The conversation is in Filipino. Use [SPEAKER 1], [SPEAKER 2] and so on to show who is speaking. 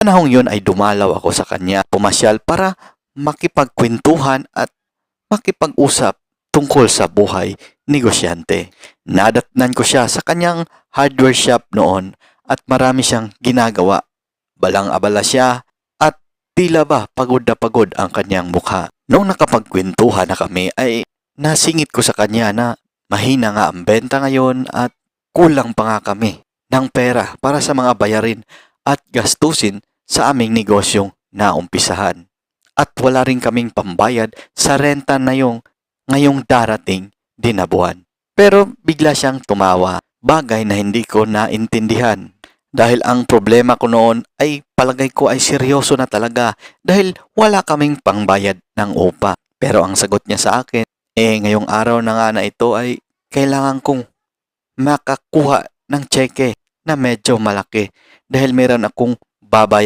[SPEAKER 1] Panahong yun ay dumalaw ako sa kanya, pumasyal para makipagkwentuhan at makipag-usap tungkol sa buhay negosyante. Nadatnan ko siya sa kanyang hardware shop noon at marami siyang ginagawa. Balang-abala siya at tila ba pagod na pagod ang kanyang mukha. Noong nakapagkwentuhan na kami ay nasingit ko sa kanya na mahina nga ang benta ngayon at kulang pa nga kami ng pera para sa mga bayarin at gastusin sa aming negosyong naumpisahan. At wala rin kaming pambayad sa renta na ngayong darating din na buwan. Pero bigla siyang tumawa, bagay na hindi ko naintindihan. Dahil ang problema ko noon ay palagay ko ay seryoso na talaga dahil wala kaming pangbayad ng upa. Pero ang sagot niya sa akin, ngayong araw na nga na ito ay kailangan kong makakuha ng cheque na medyo malaki dahil meron akong babayaran